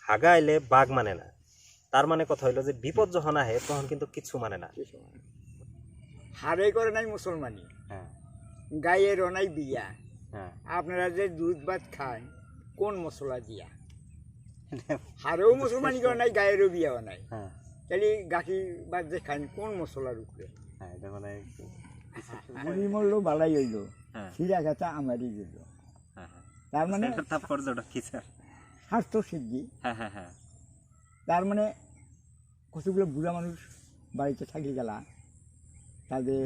হাগা আইলে বাঘ মানে না, তার মানে কথা হইলো যে বিপদ যখন আহে তখন কিন্তু কিছু মানে না। হারে করে নাই মুসলমানি, হ্যাঁ গায়েরও নাই বিয়া। হ্যাঁ আপনারা যে দুধ ভাত খান কোন মশলা দিয়া? হারেও মুসলমানি করে নাই, গায়েরও বিয়াও নাই, হ্যাঁ তাহলে গাখি ভাত যে খান কোন মশলার উপরে? হ্যাঁ এটা মানে বুড়ি মরলো বালাই হইলো, হ্যাঁ সিরা খাতা আমারই দিল। হ্যাঁ হ্যাঁ তার মানে সেটার তাৎপর্যটা কি স্যার? স্বাস্থ্য সিদ্ধি। হ্যাঁ হ্যাঁ হ্যাঁ তার মানে কতগুলো বুড়া মানুষ বাড়িতে থাকি গেলা, তাদের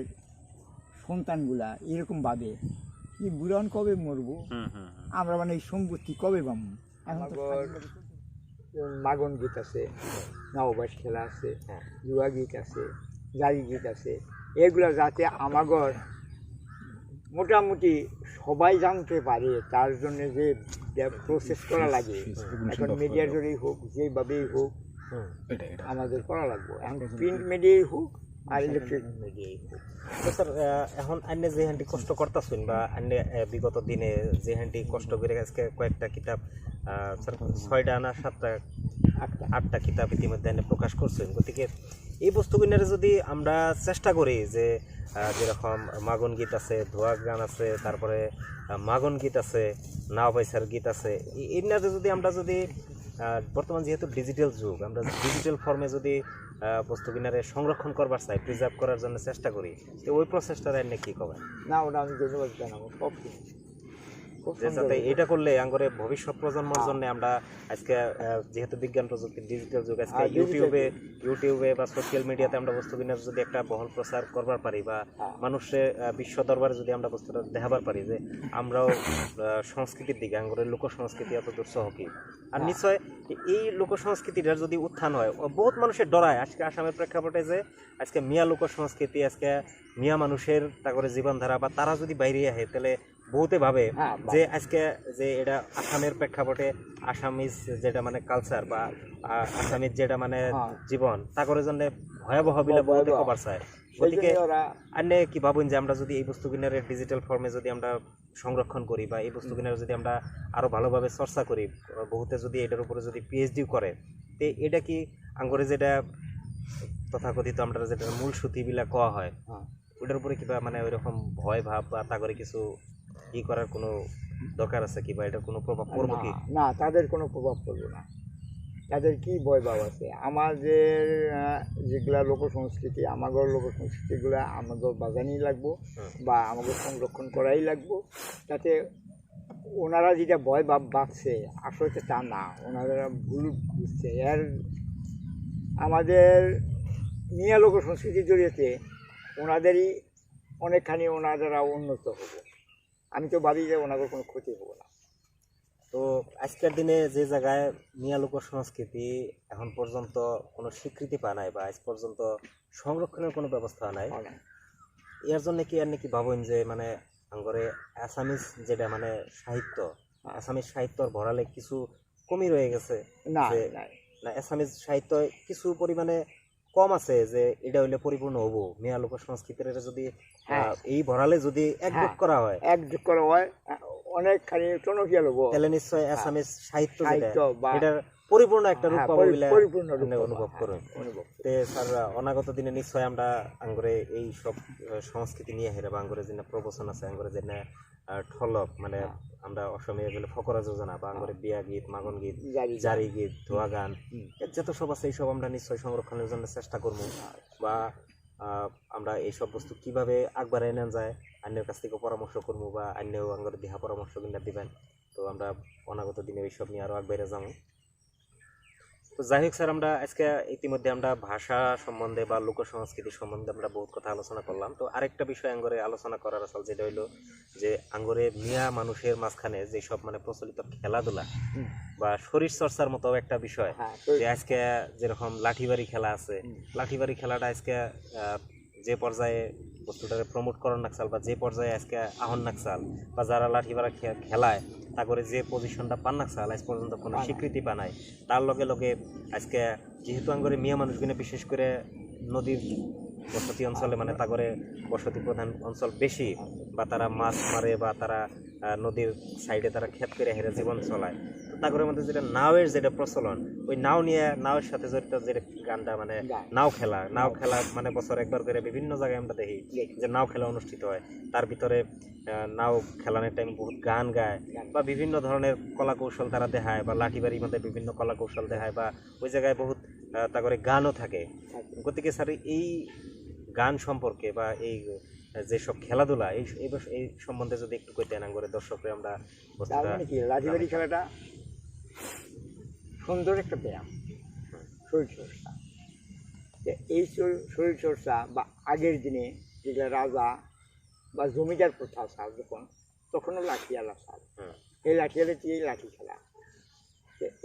সন্তানগুলা এরকম ভাবে এই বুড়ান কবে মরবো, আমরা মানে এই সম্পত্তি কবে পাবো? এখন তো মাগন গীত আছে, নববাস খেলা আছে, জুয়া গীত আছে, জারি গীত আছে, এগুলা যাতে আমাগর মোটামুটি সবাই জানতে পারে তার জন্য যে প্রসেস করা লাগে, এখন মিডিয়ার জোরেই হোক যেভাবেই হোক আমাদের করা লাগবে। এখন প্রিন্ট মিডিয়াই হোক আর ইলেকট্রিক মিডিয়াই হোক। তো স্যার এখন আন্নে যে হ্যান্ডি কষ্ট করতেছেন বা আন্নে বিগত দিনে যে হ্যান্ডি কষ্ট করে আজকে কয়েকটা কিতাব স্যার 6টা না 7টা 8টা কিতাব ইতিমধ্যে আন্নে প্রকাশ করছেন, গতিকে এই বস্তুগুলোর যদি আমরা চেষ্টা করি যে যেরকম মাগন গীত আছে, ধোয়া গান আছে, তারপরে মাগন গীত আছে, নাও পয়সার গীত আছে, এর যদি আমরা যদি বর্তমান যেহেতু ডিজিটাল যুগ, আমরা ডিজিটাল ফর্মে যদি বস্তুগুলোরে সংরক্ষণ করবার চাই, প্রিজার্ভ করার জন্য চেষ্টা করি, তো ওই প্রসেসটা এনে কি করবেন? না ওটা আমি ধন্যবাদ জানাবো সব যাতে এটা করলে আঙ্গরে ভবিষ্যৎ প্রজন্মের জন্য আমরা আজকে যেহেতু বিজ্ঞান প্রযুক্তি ডিজিটাল যুগ, আজকে ইউটিউবে বা সোশ্যাল মিডিয়াতে আমরা বস্তুগুলোর যদি একটা বহল প্রচার করবার পারি বা মানুষের বিশ্ব দরবারে যদি আমরা বস্তুটা দেখাবার পারি যে আমরাও সংস্কৃতির দিকে আঙ্গরের লোক সংস্কৃতি এত দূর সহকি, আর নিশ্চয় এই লোক সংস্কৃতিটার যদি উত্থান হয়, বহুত মানুষের ডরায় আজকে আসামের প্রেক্ষাপটে যে আজকে মিয়া লোক সংস্কৃতি, আজকে মিয়া মানুষের তারপরে জীবনধারা বা তারা যদি বাইরে আহে, তাহলে বহুতে ভাবে যে আজকে যে এটা আসামের প্রেক্ষাপটে আসামিজ যেটা মানে কালচার বা আসামিজ যেটা মানে জীবন তাকরের জন্য ভয়াবহ বিলে বহুতে কবার চায়। গতিকে আন্নে কি ভাবেন যে আমরা যদি এই বস্তুগুলোর ডিজিটাল ফর্মে যদি আমরা সংরক্ষণ করি বা এই বস্তুগুলোর যদি আমরা আরো ভালোভাবে চর্চা করি, বহুতে যদি এটার উপরে যদি পিএইচডি করে, তো এটা কি আঙ্গরে যেটা তথাকথিত আমরা যেটা মূল সুতিবিলা কোয়া হয়, ওটার উপরে কিবা মানে ওইরকম ভয় ভাব বা তা করে কিছু ই করার কোনো দরকার আছে কি, বা এটার কোনো প্রভাব পড়বে কি? না, তাদের কোনো প্রভাব পড়বে না। তাদের কি ভয় ভাব আছে? আমাদের যেগুলা লোক সংস্কৃতি, আমাদের লোক সংস্কৃতিগুলা আমাদের বাজানি লাগবো বা আমাদের সংরক্ষণ করাই লাগবো, তাতে ওনারা যেটা ভয় ভাব ভাবছে আসলে তা না, ওনারা ভুল বুঝছে। এর আমাদের মিয়া লোক সংস্কৃতির জড়িয়েতে ওনাদেরই অনেকখানি ওনারা উন্নত হবে। আমি তো ভাবি যে ওনাদের কোনো ক্ষতি হবে না। তো আজকের দিনে যে জায়গায় মিয়া লোক সংস্কৃতি এখন পর্যন্ত কোনো স্বীকৃতি পায় নাই বা আজ পর্যন্ত সংরক্ষণের কোনো ব্যবস্থা নাই, এর জন্য কি আর নাকি ভাবেন যে মানে আঙ্গরে আসামিজ যেটা মানে সাহিত্য, আসামিজ সাহিত্যর ভরালে কিছু কমই রয়ে গেছে? না না, আসামিজ সাহিত্য কিছু পরিমাণে কম আছে যে এটা হইলে পরিপূর্ণ হবো। মিয়া লোক সংস্কৃতির যদি এই ভরালে যদি একযোগ করা হয় অনেকখানি টনকিয়াল হবো, তাহলে নিশ্চয় আসামিজ সাহিত্য এটার পরিপূর্ণ একটা রূপ পাবো বলে অনুভব করুন। স্যার অনাগত দিনে নিশ্চয় আমরা আঙ্গরে এই সব সংস্কৃতি নিয়ে হেরে বা আঙ্গরে যে প্রবচন আছে, আঙ্গরে যে ঠলক মানে আমরা অসমীয়া গেলে ফকরা যোজনা বা আঙ্গরে বিয়া গীত, মাগন গীত, জারি গীত, ধোয়া গান, যত সব আছে এইসব আমরা নিশ্চয় সংরক্ষণের জন্য চেষ্টা করবো বা আমরা এইসব বস্তু কিভাবে আগবাড়ে নেওয়া যায় অন্যের কাছ থেকে পরামর্শ করবো বা অন্যও আঙ্গরে দিহা পরামর্শ কিনা দিবেন। তো আমরা অনাগত দিনে এইসব নিয়ে আরো আগবাড়ে যাবো। তো যাই হোক স্যার, আমরা আজকে ইতিমধ্যে আমরা ভাষা সম্বন্ধে বা লোক সংস্কৃতি সম্বন্ধে আমরা বহুত কথা আলোচনা করলাম। তো আরেকটা বিষয় আঙ্গরে আলোচনা করার আসল যেটা হইলো যে আঙ্গরে মিয়া মানুষের মাঝখানে যেসব মানে প্রচলিত খেলাধুলা বা শরীর চর্চার মতো একটা বিষয়, যে আজকে যেরকম লাঠিবাড়ি খেলা আছে, লাঠিবাড়ি খেলাটা আজকে যে পর্যায়ে বস্তুটাকে প্রমোট করার নাকসাল বা যে পর্যায়ে আজকে আহন নাকসাল বা যারা লাঠিবাড়া খেলায় তা করে যে পজিশনটা পান নাকসাল আজ পর্যন্ত কোনো স্বীকৃতি পা নাই। তার লগে লগে আজকে যেহেতু আঙ্গরে মিয়া মানুষগুলো বিশেষ করে নদীর বসতি অঞ্চলে মানে তা করে বসতি প্রধান অঞ্চল বেশি, বা তারা মাছ মারে বা তারা নদীর সাইডে তারা ক্ষেত করে হেরে জীবন চলায়, তারপরে মধ্যে যেটা নাওয়ের যেটা প্রচলন, ওই নাও নিয়ে নাওয়ের সাথে জড়িত যেটা গানটা মানে নাও খেলা মানে বছর একবার করে বিভিন্ন জায়গায় আমরা দেখি যে নাও খেলা অনুষ্ঠিত হয়। তার ভিতরে নাও খেলানোর টাইম বহুত গান গায় বা বিভিন্ন ধরনের কলা কৌশল তারা দেখায়, বা লাঠি বাড়ির মধ্যে বিভিন্ন কলা কৌশল দেখায়, বা ওই জায়গায় বহুত তারপরে গানও থাকে। গতিকে স্যার এই গান সম্পর্কে বা এই যেসব খেলাধুলা এই সম্বন্ধে যদি একটু কইতেন করে দর্শকরা আমরা কি লাঠিবাড়ি খেলাটা সুন্দর একটা ব্যায়াম, শরীরচর্চা। এই শরীরচর্চা বা আগের দিনে যেগুলো রাজা বা জমিদার প্রথা সাল যখন, তখনও লাঠিয়ালা সাল, এই লাঠিয়ালে এই লাঠি খেলা,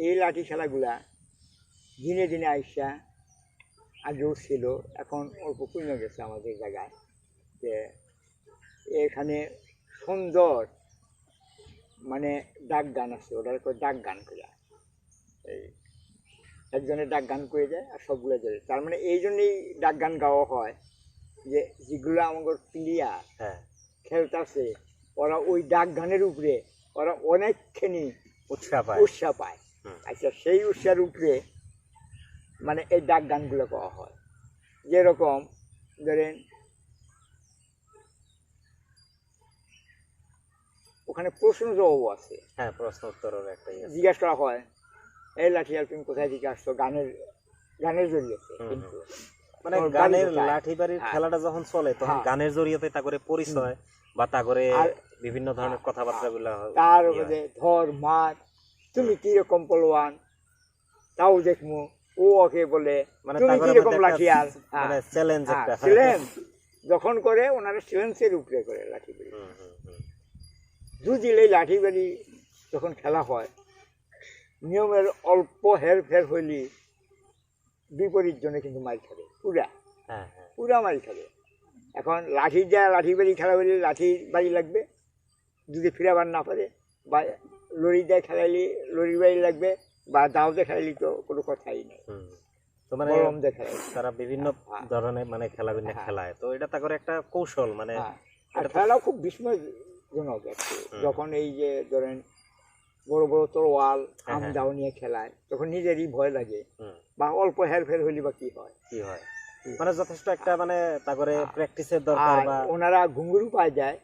এই লাঠি খেলাগুলা দিনে দিনে আইসা আগেও ছিল, এখন অল্প কমে গেছে আমাদের জায়গায়। যে এখানে সুন্দর মানে ডাক গান আছে, ওটার করে ডাক গান করে, এই একজনের ডাক গান করে যায় আর সবগুলো যায়। তার মানে এই জন্যই ডাক গান গাওয়া হয় যে যেগুলো আমাদের প্লেয়ার খেলতেছে ওরা ওই ডাক গানের উপরে ওরা অনেকখানি উৎসাহ পায়। আচ্ছা, সেই উৎসাহের উপরে মানে এই ডাক গানগুলো গাওয়া হয়। যেরকম ধরেন ওখানে প্রশ্ন জবাবও আছে, প্রশ্ন উত্তরের একটা জিজ্ঞাসা করা হয়, এই লাঠিয়াল তুমি কোথায় থেকে আসছো, গানের জড়িয়েছে। কিন্তু মানে গানের লাঠি বাড়ির খেলাটা যখন চলে তখন গানের জড়িয়েতে তা করে পরিচয় বা তা করে বিভিন্ন ধরনের কথাবার্তা গুলা, তার মধ্যে ধর মার, তুমি কিরকম পলোয়ান তাও দেখমু, ও ওকে বলে তুমি কিরকম লাঠিয়াল, মানে চ্যালেঞ্জ একটা চ্যালেঞ্জ যখন করে ওনারা চ্যালেঞ্জের উপরে করে লাঠি বাড়ি। দুদিলে লাঠি বাড়ি যখন খেলা হয়, নিয়মের অল্প হেরফের হইলে বিপরীত জনে কিন্তু মার খাবে, পুরা মার খাবে। এখন লাঠি যা লাঠি বাড়ি খেলা হইলে লাঠি বাড়ি লাগবে, যদি ফিরাবার না পারে, বা লড়ি দিয়ে খেলাইলে লড়ি বাড়ি লাগবে, বা দাওতে খেলাইলে তো কোনো কথাই নেই। তো মানে তারা বিভিন্ন ধরনের মানে খেলাবিন্যা খেলায়, তো এটা তা করে একটা কৌশল মানে। আর খেলাও খুব বিস্ময়জনক একটু, যখন এই যে ধরেন বড় বড় তরোয়াল আম দাও নিয়ে খেলায়, তখন নিজেরই ভয় লাগে, বা অল্প হেরফের হইলে বা কি হয় মানে যথেষ্ট একটা মানে তা করে প্র্যাকটিসের দরকার। বা ওনারা ঘুঙ্গুরু পায় যায়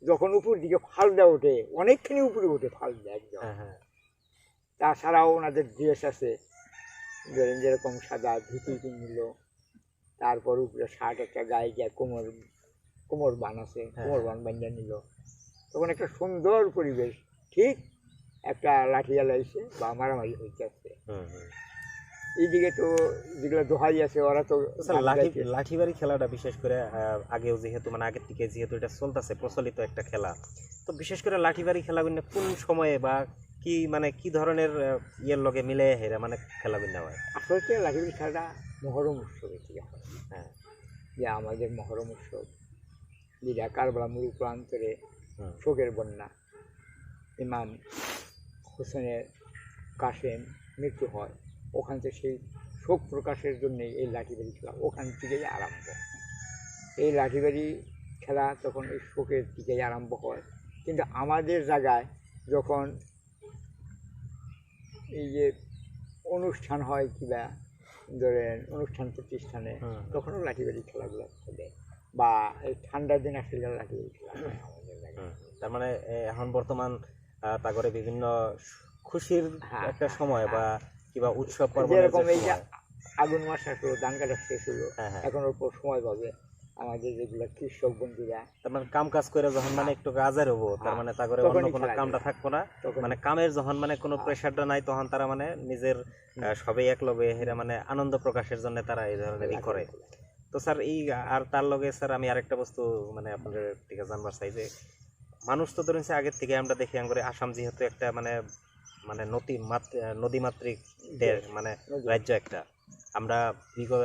যখন উপর দিকে ফাল দেওয়া ওঠে, অনেকখানি উপরে ওঠে ফাল দেয় একদম। তাছাড়াও ওনাদের ড্রেস আছে, ধরেন যেরকম সাদা ধুতি কিনল, তারপর উপরে শার্ট একটা গায়ে গিয়ে কোমর বান আছে, কোমর বান বানিয়ে নিল, তখন একটা সুন্দর পরিবেশ। ঠিক একটা লাঠিয়াল এসে বা মারামারি হইতে আসছে। এইদিকে তো যেগুলো দোহাই আছে ওরা তো লাঠি বাড়ি খেলাটা বিশেষ করে আগেও যেহেতু মানে আগের থেকে যেহেতু এটা চলতেছে প্রচলিত একটা খেলা, তো বিশেষ করে লাঠি বাড়ি খেলা কোন সময়ে বা কি মানে কি ধরনের ইয়ের লগে মিলে হেরা মানে খেলা বিন্যা হয়? আসলে লাঠি বাড়ি খেলাটা মহরম উৎসবের থেকে হয়। যে আমাদের মহরম উৎসব যেটা কারবালা মুরু প্রান্তরে শোকের বন্যা, ইমাম হোসেনের কাসেম মৃত্যু হয়, ওখান থেকে সেই শোক প্রকাশের জন্যই এই লাঠিবাড়ি খেলা ওখান থেকেই আরম্ভ। এই লাঠিবাড়ি খেলা তখন এই শোকের দিকেই আরম্ভ হয়। কিন্তু আমাদের জায়গায় যখন এই যে অনুষ্ঠান হয় কিংবা ধরেন অনুষ্ঠান প্রতিষ্ঠানে, তখনও লাঠিবাড়ি খেলাগুলো চলে, বা এই ঠান্ডার দিন আসলে লাঠিবাড়ি খেলা হয় আমাদের জায়গায়। তার মানে এখন বর্তমান তা করে বিভিন্ন খুশির একটা সময় বা কিবা উৎসব পার্বণ, যেরকম এই যে আগুন মাস আসলো, ধান কাটা শেষ হলো, এখন ওর সময় পাবে আমাদের যেগুলো কৃষক বন্ধুরা, তার মানে কাম কাজ করে যখন মানে একটু কাজের হবো, তার মানে তা করে অন্য কোনো কামটা থাকবো না, মানে কামের যখন মানে কোনো প্রেশারটা নাই, তখন তারা মানে নিজের সবাই এক লগে হেরা মানে আনন্দ প্রকাশের জন্য তারা এই ধরনের ই করে। তো স্যার এই আর তার লগে স্যার আমি আরেকটা বস্তু মানে আপনাদের থেকে জানবার চাই যে মানুষ তো ধরেন আগের থেকে আমরা দেখি করে আসাম যেহেতু একটা মানে মানে নদীমাতৃক দেশ মানে রাজ্য একটা, আমরা বিগত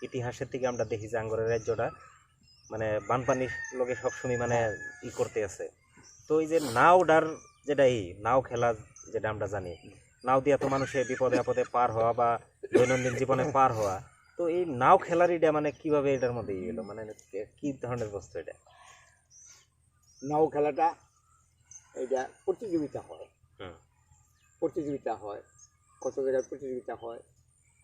ইতিহাসের থেকে আমরা দেখি যে আঙ্গরের রাজ্যটা মানে বানপানির লোকে সবসময় মানে ই করতে আছে। তো এই যে নাওডার যেটা এই নাও খেলা যেটা আমরা জানি, নাও দিয়া তো মানুষের বিপদে আপদে পার হওয়া বা দৈনন্দিন জীবনে পার হওয়া, তো এই নাও খেলার এটা মানে কিভাবে এটার মধ্যে এলো, মানে কি ধরনের বস্তু এটা? নাও খেলাটা এটা প্রতিযোগিতা হয়, প্রতিযোগিতা হয়, কত জায়গায় প্রতিযোগিতা হয়।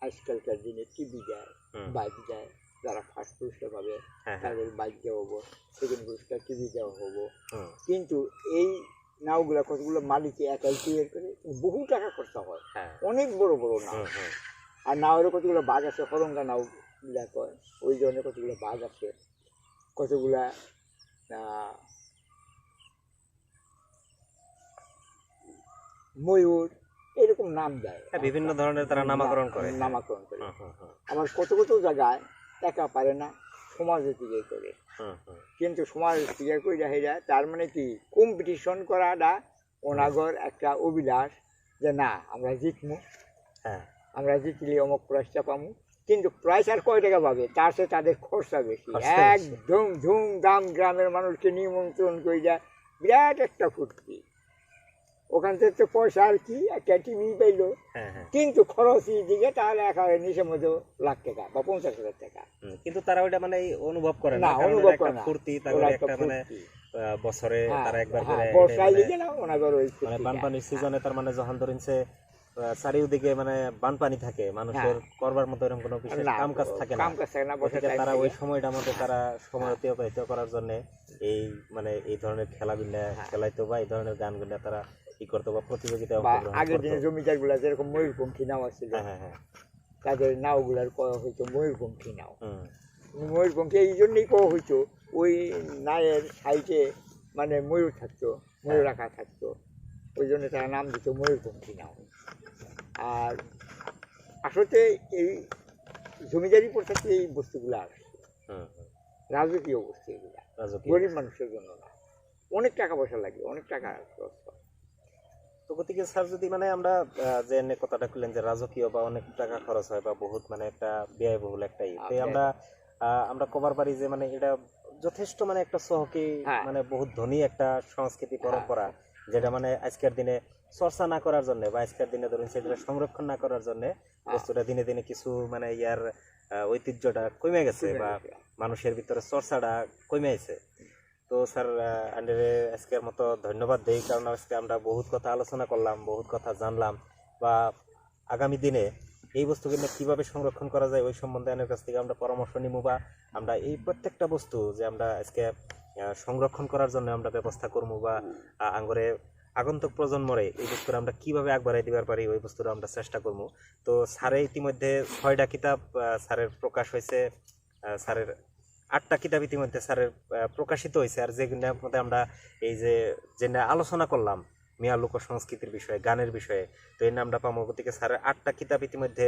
আজকালকার দিনে টিভি দেয়, বাইক দেয়, যারা ফার্স্ট পুরস্কার পাবে তাদের বাইক দেওয়া হবো, সেকেন্ড পুরস্কার টিভি দেওয়া হবো। কিন্তু এই নাওগুলা কতগুলো মালিকে একাই তৈরি করে, বহু টাকা খরচা হয়, অনেক বড় বড় নাও। আর নাওয়েরও কতগুলো বাঘ আছে, হরঙ্গা নাও গুলা কয়, ওই ধরনের কতগুলো বাঘ আছে, কতগুলা ময়ূর, এরকম নাম দেয়, বিভিন্ন ধরনের তারা নামকরণ করে। আবার কত কত জায়গায় একা পারে না, সমাজের দিকে করে। কিন্তু সমাজের দিকে করে যায়, তার মানে কি কম্পিটিশন করাটা ওনাগর একটা অভিলাষ, যে না আমরা জিতমু, আমরা জিতলে অমুক প্রাইজটা পাবো। কিন্তু প্রাইস আর কয় টাকা পাবে, তার সাথে তাদের খরচা বেশি। একদম ধুমধাম গ্রামের মানুষকে নিমন্ত্রণ করে যায়, বিরাট একটা ফুর্তি। ওখান থেকে তো পয়সা আর কি, একটা টিভি পাইলো, কিন্তু খরচ দিকে তাহলে একেবারে নিচের মধ্যে লাখ টাকা বা 50,000 টাকা। কিন্তু তারা ওইটা মানে অনুভব করে না, অনুভব করে না, ফুর্তি তাদের একটা মানে বছরে তারা একবার করে মানে বানপানির সিজনে, তার মানে যখন ধরিনছে চারিদিকে মানে বানপানি থাকে, মানুষের করবার মতো এরকম কোনো বিশেষ কাম কাজ থাকে না, তারা ওই সময়টার মধ্যে তারা সময় অতিবাহিত করার জন্য এই মানে এই ধরনের খেলাগুলা খেলাইতো বা এই ধরনের গানগুলা তারা কি করতো বা প্রতিযোগিতায় আগের দিনে জমিদার গুলা যেরকম ময়ূরপঙ্খী নাও ছিল, তাদের নাও গুলার কয়া হইতো ময়ূরপঙ্খী নাও। ময়ূরপঙ্খী এই জন্যই কয়া হইতো, ওই নায়ের সাইডে মানে ময়ূর থাকতো, ময়ূর রাখা থাকতো, ওই জন্য তারা নাম দিত ময়ূরপঙ্খী নাও। আর আসলে এই জমিদারি প্রথাতে এই বস্তুগুলো আসছে, রাজকীয় বস্তু এগুলা, গরিব মানুষের জন্য না। অনেক টাকা পয়সা লাগে, অনেক টাকা খরচ হয়। তো গতিকে স্যার যদি মানে আমরা যে কথাটা বললেন যে রাজকীয় বা অনেক টাকা খরচ হয় বা বহুত মানে একটা ব্যয়বহুল একটা আমরা কবার পারি যে মানে এটা যথেষ্ট মানে একটা সহকি মানে বহুত ধনী একটা সংস্কৃতি পরম্পরা, যেটা মানে আজকের দিনে চর্চা না করার জন্য বা আজকের দিনে ধরুন সেটা সংরক্ষণ না করার জন্য বস্তুটা দিনে দিনে কিছু মানে ইয়ার ঐতিহ্যটা কমে গেছে বা মানুষের ভিতরে চর্চাটা কমে গেছে। তো স্যার আজকের মতো ধন্যবাদ দেই, কারণ আজকে আমরা বহুত কথা আলোচনা করলাম, বহুত কথা জানলাম, বা আগামী দিনে এই বস্তুগুলো কিভাবে সংরক্ষণ করা যায় ওই সম্বন্ধে আমার কাছ থেকে আমরা পরামর্শ নিব, বা আমরা এই প্রত্যেকটা বস্তু যে আমরা আজকে সংরক্ষণ করার জন্য আমরা ব্যবস্থা করবো, বা আঙ্গরে আগন্তুক প্রজন্মরে এই বস্তুটা আমরা কিভাবে আগবাড়াই দিবার পারি ওই বস্তুটা আমরা চেষ্টা করবো। তো স্যারের ইতিমধ্যে 6টা কিতাব স্যারের প্রকাশ হয়েছে, স্যারের 8টা কিতাব ইতিমধ্যে স্যারের প্রকাশিত হয়েছে। আর যেগুলোর মধ্যে আমরা এই যে আলোচনা করলাম মিয়া লোক সংস্কৃতির বিষয়ে, গানের বিষয়ে, তো এর নামটা পাবো। গতিকে স্যারের 8টা কিতাব ইতিমধ্যে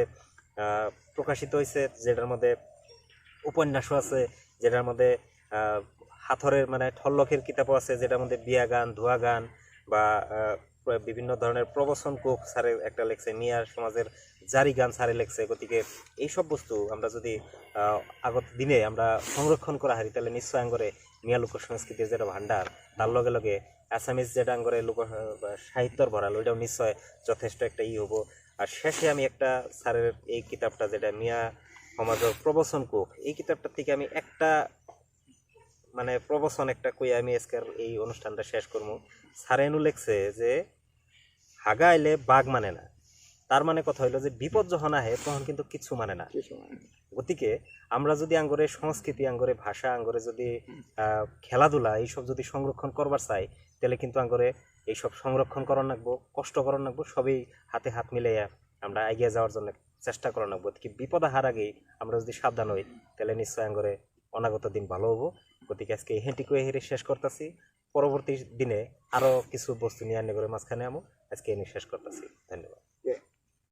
প্রকাশিত হয়েছে, যেটার মধ্যে উপন্যাসও আছে, যেটার মধ্যে হাথরের মানে ঠল্লকের কিতাবও আছে, যেটার মধ্যে বিয়া গান, ধোয়া গান বা বিভিন্ন ধরনের প্রবচন কূপ স্যারের একটা লেখছে, মিয়ার সমাজের জারি গান স্যারে লেখছে। গতিকে এইসব বস্তু আমরা যদি আগত দিনে আমরা সংরক্ষণ করা হারি, তাহলে নিশ্চয় আঙ্গরে মিয়া লোক সংস্কৃতির যেটা ভান্ডার, তার লগে লগে আসামিজ যেটা আঙ্গরে লোক সাহিত্যর ভরাল, ওইটাও নিশ্চয় যথেষ্ট একটা হবো। আর শেষে আমি একটা স্যারের এই কিতাবটা যেটা মিয়া সমাজের প্রবচন কূপ, এই কিতাবটার থেকে আমি একটা মানে প্রবচন একটা কই আমি আজকের এই অনুষ্ঠানটা শেষ করবো। সারেনু লেখছে যে হাগা আইলে বাঘ মানে না, তার মানে কথা হইলো যে বিপদ যখন আহে তখন কিন্তু কিছু মানে না। গতিকে আমরা যদি আঙ্গরে সংস্কৃতি, আঙ্গরে ভাষা, আঙ্গরে যদি খেলাধুলা এইসব যদি সংরক্ষণ করবার চাই, তাহলে কিন্তু আঙ্গরে এইসব সংরক্ষণ করার লাগবো, কষ্ট করার লাগবো, সবই হাতে হাত মিলাইয়া আমরা এগিয়ে যাওয়ার জন্য চেষ্টা করার লাগবো। গতিকে বিপদ আহার আগেই আমরা যদি সাবধান হই, তাহলে নিশ্চয় আঙ্গরে অনাগত দিন ভালো হবো। গতিকে আজকে হেঁটিকু হেরে শেষ করতেছি, পরবর্তী দিনে আরো কিছু বস্তু নিয়ে আনে করে মাঝখানে আমো, আজকে এনে শেষ করতেছি। ধন্যবাদ।